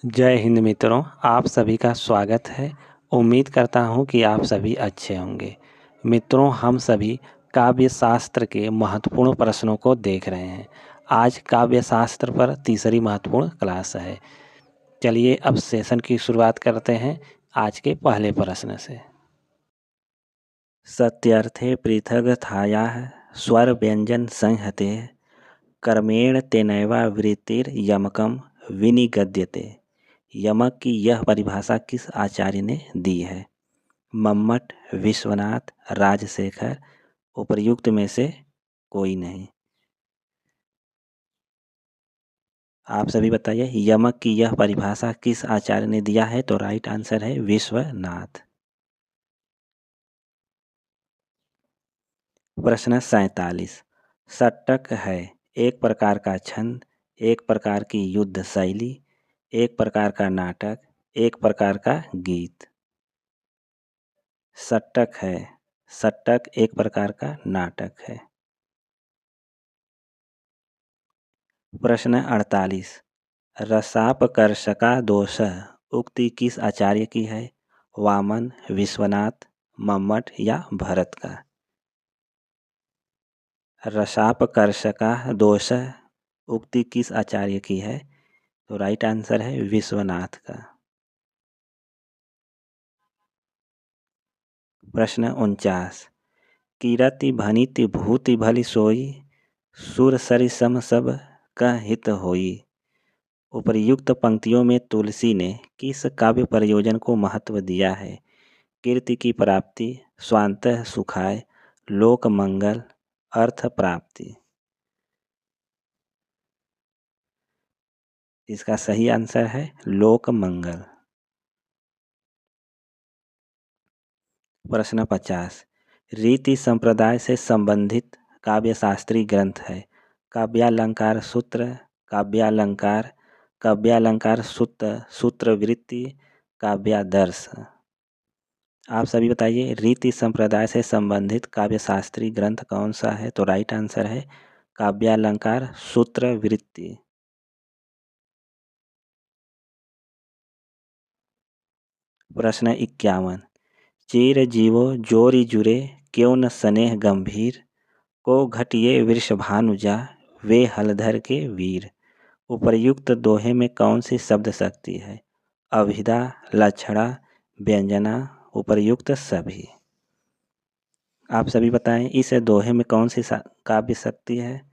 जय हिंद मित्रों, आप सभी का स्वागत है। उम्मीद करता हूँ कि आप सभी अच्छे होंगे। मित्रों, हम सभी काव्य शास्त्र के महत्वपूर्ण प्रश्नों को देख रहे हैं। आज काव्य शास्त्र पर तीसरी महत्वपूर्ण क्लास है। चलिए अब सेशन की शुरुआत करते हैं आज के पहले प्रश्न से। सत्यर्थे पृथगथायाः स्वर व्यंजन संहते कर्मेण तेनैवा वृत्तिर्यमकं विनिगद्यते। यमक की यह परिभाषा किस आचार्य ने दी है? मम्मट, विश्वनाथ, राजशेखर, उपर्युक्त में से कोई नहीं। आप सभी बताइए, यमक की यह परिभाषा किस आचार्य ने दिया है? तो राइट आंसर है विश्वनाथ। प्रश्न 47। षट्क है एक प्रकार का छंद, एक प्रकार की युद्ध शैली, एक प्रकार का नाटक, एक प्रकार का गीत। षट्क है, षट्क एक प्रकार का नाटक है। प्रश्न 48। रसापकर्षका दोषः उक्ति किस आचार्य की है? वामन, विश्वनाथ, मम्मट या भरत का? रसापकर्षका दोषः उक्ति किस आचार्य की है? तो राइट आंसर है विश्वनाथ का। प्रश्न 49। कीरति भनिति भूति भली सोई, सुर सरि सम सब कह हित होई। उपर्युक्त पंक्तियों में तुलसी ने किस काव्य प्रयोजन को महत्व दिया है? कीर्ति की प्राप्ति, स्वांतः सुखाय, लोक मंगल, अर्थ प्राप्ति। इसका सही आंसर है लोक मंगल। प्रश्न 50। रीति संप्रदाय से संबंधित काव्य शास्त्रीय ग्रंथ है? काव्यालंकार सूत्र, काव्यालंकार, काव्यालंकार सूत्र, सूत्रवृत्ति, काव्यादर्श। आप सभी बताइए, रीति संप्रदाय से संबंधित काव्य शास्त्रीय ग्रंथ कौन सा है? तो राइट आंसर है काव्यालंकार सूत्रवृत्ति। प्रश्न 51। चीर जीवो जोरी जुरे क्यों न स्नेह गंभीर, को घटिए वृषभानुजा वे हलधर के वीर। उपर्युक्त दोहे में कौन सी शब्द शक्ति है? अभिधा, लक्षणा, व्यंजना, उपर्युक्त सभी। आप सभी बताएं, इस दोहे में कौन सी काव्य शक्ति है?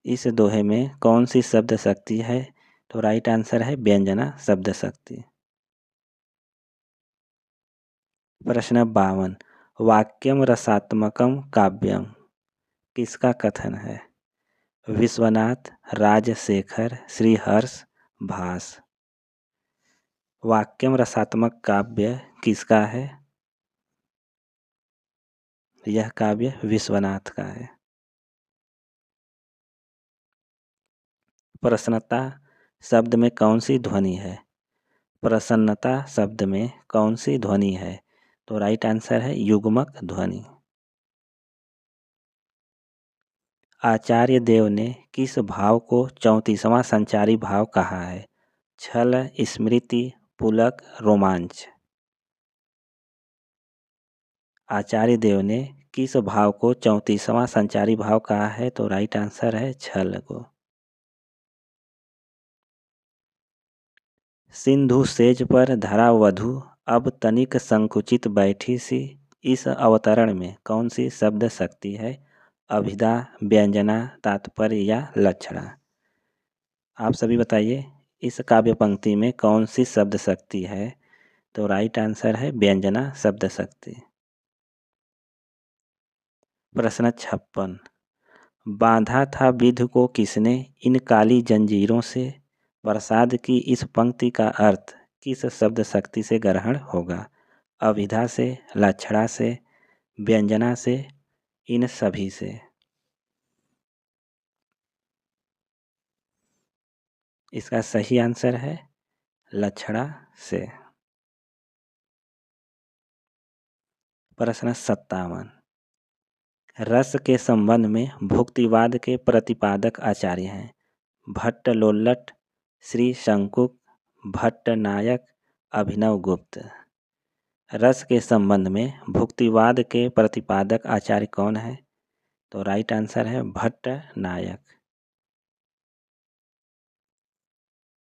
इस दोहे में कौन सी शब्द शक्ति है? तो राइट आंसर है व्यंजना शब्द शक्ति। प्रश्न 52। वाक्यम रसात्मकम काव्यम किसका कथन है? विश्वनाथ, राजशेखर, श्रीहर्ष, भास। वाक्यम रसात्मक काव्य किसका है? यह काव्य विश्वनाथ का है। प्रसन्नता शब्द में कौन सी ध्वनि है? प्रसन्नता शब्द में कौन सी ध्वनि है? तो राइट आंसर है युग्मक ध्वनि। आचार्य देव ने किस भाव को 34वां संचारी भाव कहा है? छल, स्मृति, पुलक, रोमांच। आचार्य देव ने किस भाव को 34वां संचारी भाव कहा है? तो राइट आंसर है छल को। सिंधु सेज पर धरा वधु अब तनिक संकुचित बैठी सी, इस अवतरण में कौन सी शब्द शक्ति है? अभिधा, व्यंजना, तात्पर्य या लक्षणा। आप सभी बताइए, इस काव्य पंक्ति में कौन सी शब्द शक्ति है? तो राइट आंसर है व्यंजना शब्द शक्ति। प्रश्न 56। बांधा था विधि को किसने इन काली जंजीरों से, प्रसाद की इस पंक्ति का अर्थ किस शब्द शक्ति से ग्रहण होगा? अभिधा से, लक्षणा से, व्यंजना से, इन सभी से। इसका सही आंसर है लक्षणा से। प्रश्न 57। रस के संबंध में भुक्तिवाद के प्रतिपादक आचार्य हैं? भट्ट लोल्लट, श्री शंकुक, भट्टनायक अभिनव गुप्त। रस के संबंध में भुक्तिवाद के प्रतिपादक आचार्य कौन है? तो राइट आंसर है भट्टनायक।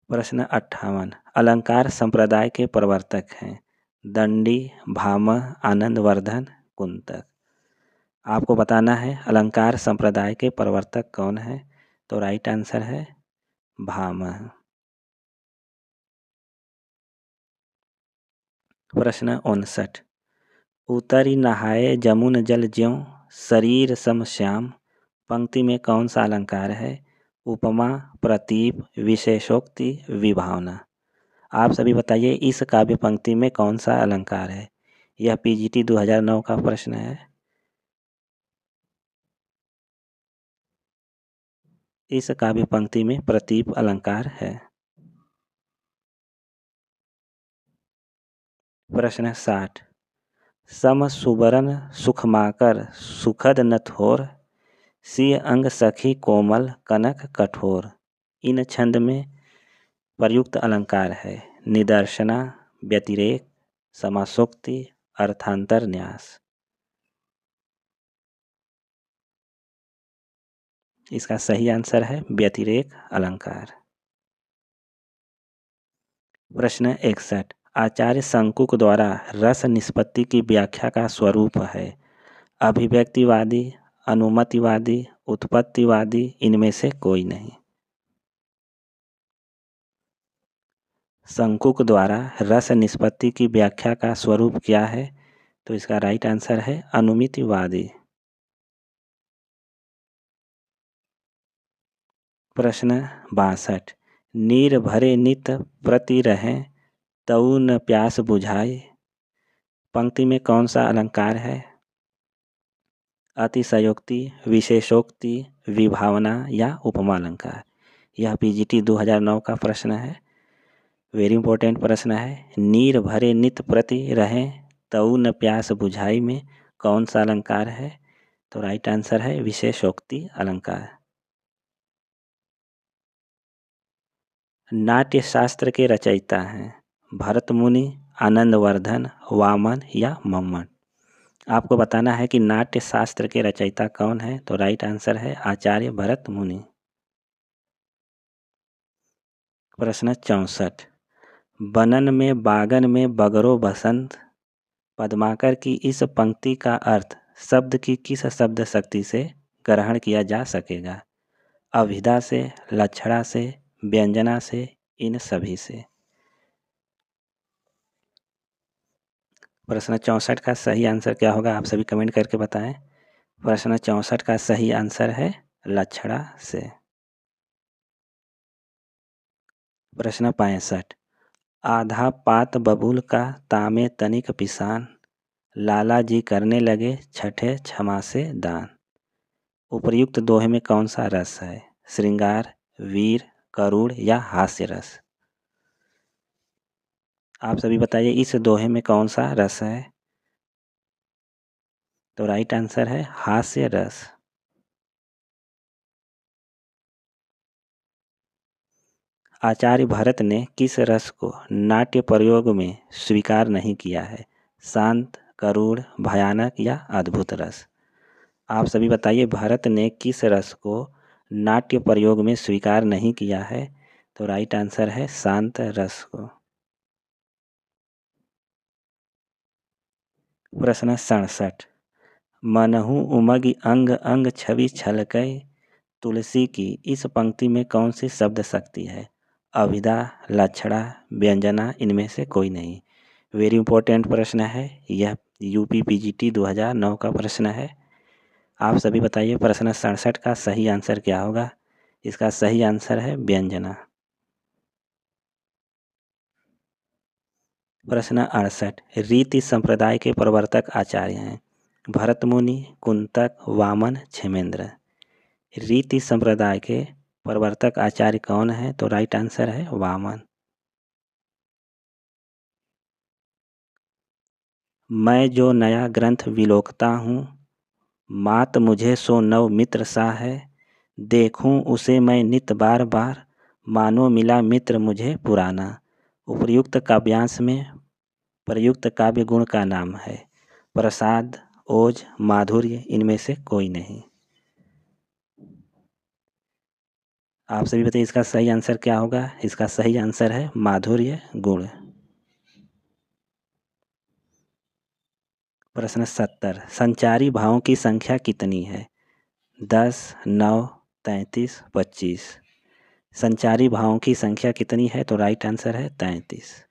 प्रश्न 58, अलंकार संप्रदाय के प्रवर्तक हैं? दंडी, भामह, आनंदवर्धन, कुंतक। आपको बताना है अलंकार संप्रदाय के प्रवर्तक कौन है? तो राइट आंसर है भामह। प्रश्न 59, उतरी नहाए जमुन जल ज्यों शरीर सम श्याम, पंक्ति में कौन सा अलंकार है? उपमा, प्रतीप, विशेषोक्ति, विभावना। आप सभी बताइए इस काव्य पंक्ति में कौन सा अलंकार है? यह पीजीटी 2009 का प्रश्न है। इस काव्य पंक्ति में प्रतीप अलंकार है। प्रश्न 60, सम सुबरन सुखमाकर सुखद न थोर, सिय अंग सखी कोमल कनक कठोर। इन छंद में प्रयुक्त अलंकार है निदर्शना, व्यतिरेक, समासोक्ति, अर्थांतर न्यास। इसका सही आंसर है व्यतिरेक अलंकार। प्रश्न 61, आचार्य शंकुक द्वारा रस निष्पत्ति की व्याख्या का स्वरूप है? अभिव्यक्तिवादी, अनुमतिवादी, उत्पत्तिवादी, इनमें से कोई नहीं। शंकुक द्वारा रस निष्पत्ति की व्याख्या का स्वरूप क्या है? तो इसका राइट आंसर है अनुमितिवादी। प्रश्न 62, नीर भरे नित प्रति रहें तऊ न प्यास बुझाए, पंक्ति में कौन सा अलंकार है? अतिशयोक्ति, विशेषोक्ति, विभावना या उपमा अलंकार। यह पीजीटी 2009 का प्रश्न है, वेरी इंपॉर्टेंट प्रश्न है। नीर भरे नित प्रति रहें तऊ न प्यास बुझाई में कौन सा अलंकार है? तो राइट आंसर है विशेषोक्ति अलंकार। नाट्य शास्त्र के रचयिता हैं? भरत मुनि, आनंदवर्धन, वामन या मम्मट। आपको बताना है कि नाट्य शास्त्र के रचयिता कौन है? तो राइट आंसर है आचार्य भरत मुनि। प्रश्न 64, बनन में बागन में बगरो बसंत, पद्माकर की इस पंक्ति का अर्थ शब्द की किस शब्द शक्ति से ग्रहण किया जा सकेगा? अभिधा से, लक्षणा से, व्यंजना से, इन सभी से। प्रश्न 64 का सही आंसर क्या होगा? आप सभी कमेंट करके बताएं। प्रश्न 64 का सही आंसर है लक्षणा से। प्रश्न 65, आधा पात बबूल का तामे तनिक पिसान, लाला जी करने लगे छठे क्षमा से दान। उपर्युक्त दोहे में कौन सा रस है? श्रृंगार, वीर, करुण या हास्य रस। आप सभी बताइए इस दोहे में कौन सा रस है? तो राइट आंसर है हास्य रस। आचार्य भरत ने किस रस को नाट्य प्रयोग में स्वीकार नहीं किया है? शांत, करुण, भयानक या अद्भुत रस। आप सभी बताइए भरत ने किस रस को नाट्य प्रयोग में स्वीकार नहीं किया है? तो राइट आंसर है शांत रस को। प्रश्न 67, मनहु उमगी अंग अंग छवि छलकै, तुलसी की इस पंक्ति में कौन सी शब्द शक्ति है? अभिधा, लक्षणा, व्यंजना, इनमें से कोई नहीं। वेरी इंपॉर्टेंट प्रश्न है यह, यूपी पीजीटी 2009 का प्रश्न है। आप सभी बताइए प्रश्न 67 का सही आंसर क्या होगा? इसका सही आंसर है व्यंजना। प्रश्न 68, रीति संप्रदाय के प्रवर्तक आचार्य हैं? भरत मुनि, कुंतक, वामन, क्षेमेंद्र। रीति संप्रदाय के प्रवर्तक आचार्य कौन है? तो राइट आंसर है वामन। मैं जो नया ग्रंथ विलोकता हूँ, मात मुझे सो नव मित्र सा है, देखूं उसे मैं नित बार बार, मानो मिला मित्र मुझे पुराना। उपर्युक्त काव्यांश में प्रयुक्त काव्य गुण का नाम है। प्रसाद, ओज, माधुर्य, इनमें से कोई नहीं। आप सभी बताइए इसका सही आंसर क्या होगा। इसका सही आंसर है माधुर्य गुण। प्रश्न 70, संचारी भावों की संख्या कितनी है। 10, 9, 33, 25। संचारी भावों की संख्या कितनी है, तो राइट आंसर है 33।